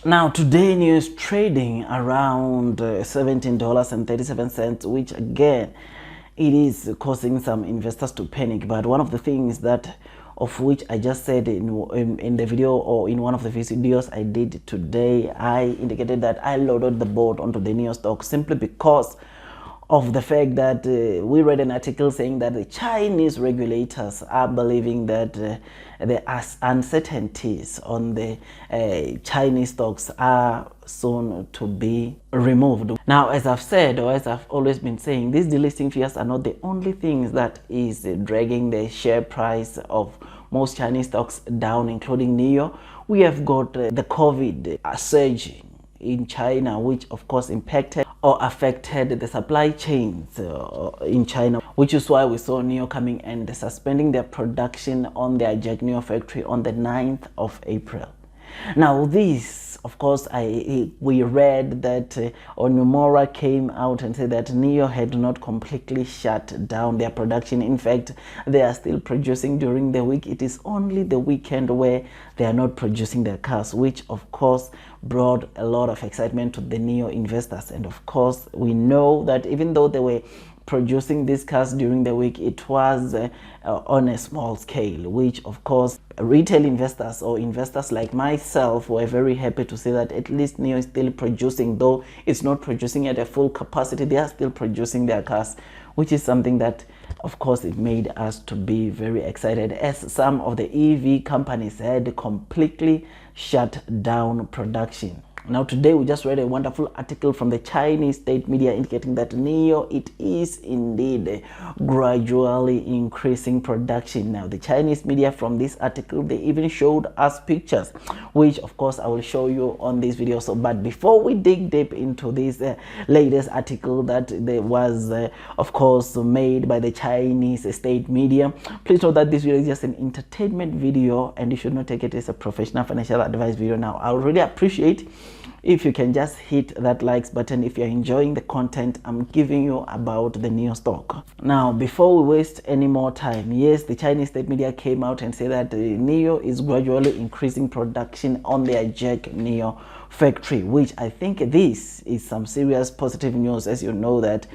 Now today Nio is trading around $17.37, which again it is causing some investors to panic. But one of the things that of which I just said in the video, or in one of the videos I did today, I indicated that I loaded the boat onto the Nio stock simply because of the fact that we read an article saying that the Chinese regulators are believing that the uncertainties on the Chinese stocks are soon to be removed. Now, as I've said, or as I've always been saying, these delisting fears are not the only things that is dragging the share price of most Chinese stocks down, including Nio. We have got the COVID surge in China, which of course impacted or affected the supply chains in China, which is why we saw Nio coming and suspending their production on their Nio factory on the 9th of April. Now this, of course, we read that Onumura came out and said that Nio had not completely shut down their production. In fact, they are still producing during the week. It is only the weekend where they are not producing their cars, which of course brought a lot of excitement to the Nio investors. And of course, we know that even though they were producing these cars during the week, it was on a small scale, which of course retail investors or investors like myself were very happy to see that at least Nio is still producing, though it's not producing at a full capacity. They are still producing their cars, which is something that of course it made us to be very excited, as some of the EV companies had completely shut down production. Now today we just read a wonderful article from the Chinese state media indicating that Nio, it is indeed gradually increasing production. Now the Chinese media, from this article, they even showed us pictures, which of course I will show you on this video. So but before we dig deep into this latest article that there was of course made by the Chinese state media, please note that this video is just an entertainment video and you should not take it as a professional financial advice video. Now I would really appreciate if you can just hit that likes button if you're enjoying the content I'm giving you about the Nio stock. Now, before we waste any more time, yes, the Chinese state media came out and said that Nio is gradually increasing production on their Nio factory, which I think this is some serious positive news, as you know that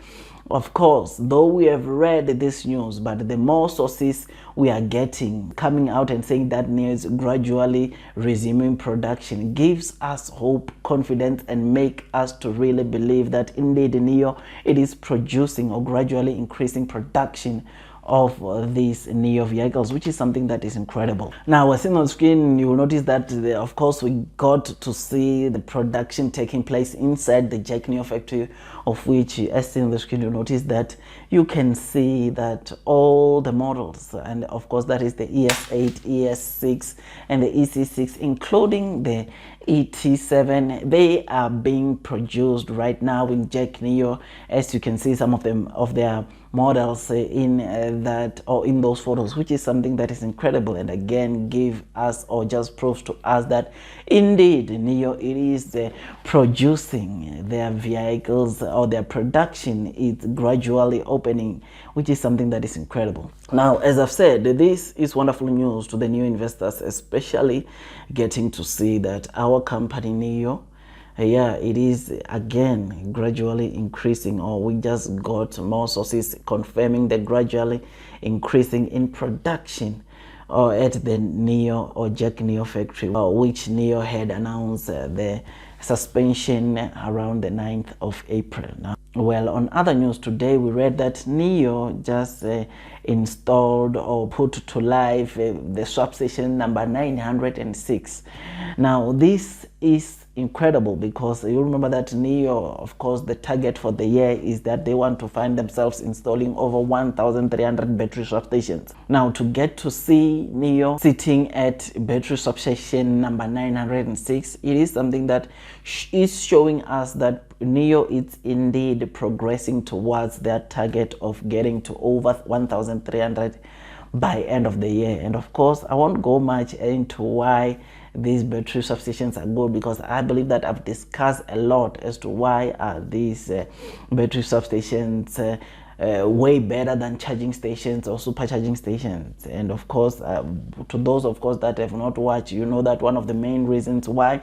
of course, though we have read this news, but the more sources we are getting coming out and saying that Nio is gradually resuming production gives us hope, confidence, and make us to really believe that indeed Nio, it is producing or gradually increasing production of these Nio vehicles, which is something that is incredible. Now, as seen on screen, you will notice that of course we got to see the production taking place inside the Nio factory, of which, as seen on the screen, you notice that you can see that all the models, and of course that is the ES8, ES6, and the EC6, including the ET7, they are being produced right now in Nio. As you can see, some of them of their models in that or in those photos, which is something that is incredible, and again give us or just proves to us that indeed Nio, it is producing their vehicles, or their production is gradually opening, which is something that is incredible. Now, as I've said, this is wonderful news to the new investors, especially getting to see that our company Nio, yeah, it is again gradually increasing, or we just got more sources confirming the gradually increasing in production at the Nio or Nio factory, which Nio had announced the suspension around the 9th of April. Now, well, on other news today, we read that Nio just installed or put to life the swap station number 906. Now, this is incredible because you remember that Nio, of course, the target for the year is that they want to find themselves installing over 1,300 battery swap stations. Now, to get to see Nio sitting at battery swap station number 906, it is something that is showing us that Nio is indeed progressing towards their target of getting to over 1,300 by end of the year. And of course, I won't go much into why these battery swap stations are good, because I believe that I've discussed a lot as to why are these battery swap stations way better than charging stations or supercharging stations. And of course, to those of course that have not watched, you know that one of the main reasons why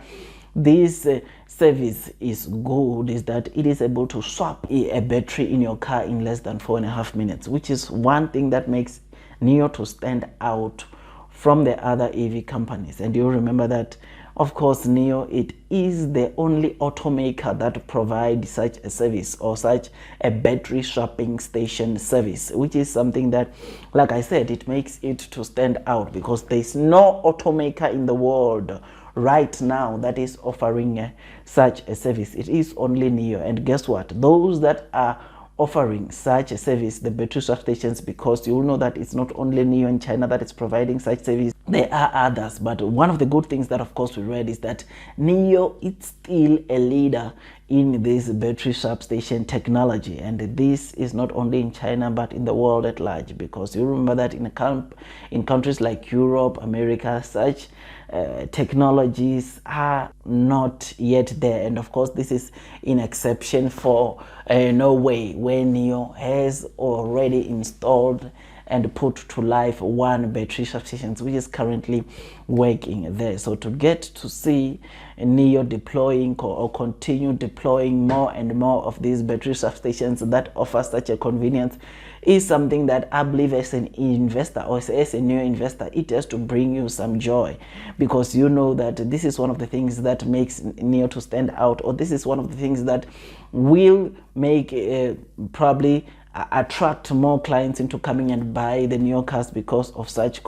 this service is good is that it is able to swap a battery in your car in less than 4.5 minutes, which is one thing that makes Nio to stand out from the other EV companies. And you remember that, of course, Nio, it is the only automaker that provides such a service, or such a battery swapping station service, which is something that, like I said, it makes it to stand out, because there's no automaker in the world right now that is offering such a service. It is only Nio. And guess what? Those that are offering such a service, the battery swap stations, because you will know that it's not only Nio in China that is providing such service, there are others. But one of the good things that, of course, we read is that Nio is still a leader in this battery swap station technology, and this is not only in China but in the world at large, because you remember that in countries like Europe, America, such technologies are not yet there. And of course, this is an exception for Norway, where Nio has already installed and put to life one battery substation, which is currently working there. So to get to see Nio deploying or continue deploying more and more of these battery substations that offer such a convenience is something that I believe, as an investor or as a new investor, it has to bring you some joy, because you know that this is one of the things that makes Nio to stand out, or this is one of the things that will make probably attract more clients into coming and buy the Nio cars because of such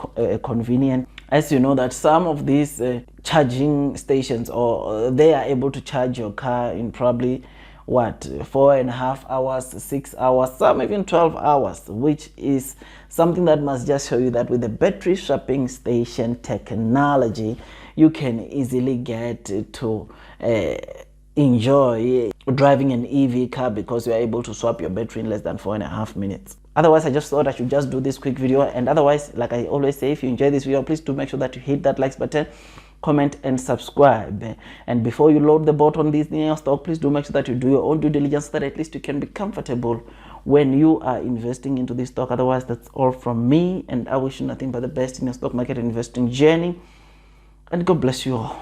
convenience. As you know that some of these charging stations, or they are able to charge your car in probably 4.5 hours, 6 hours, some even 12 hours, which is something that must just show you that with the battery swapping station technology, you can easily get to enjoy driving an EV car, because you are able to swap your battery in less than 4.5 minutes. Otherwise, I just thought I should just do this quick video. And otherwise, like I always say, if you enjoy this video, please do make sure that you hit that likes button, comment and subscribe. And before you load the bot on this Nio stock, please do make sure that you do your own due diligence, so that at least you can be comfortable when you are investing into this stock. Otherwise, that's all from me, and I wish you nothing but the best in your stock market investing journey, and God bless you all.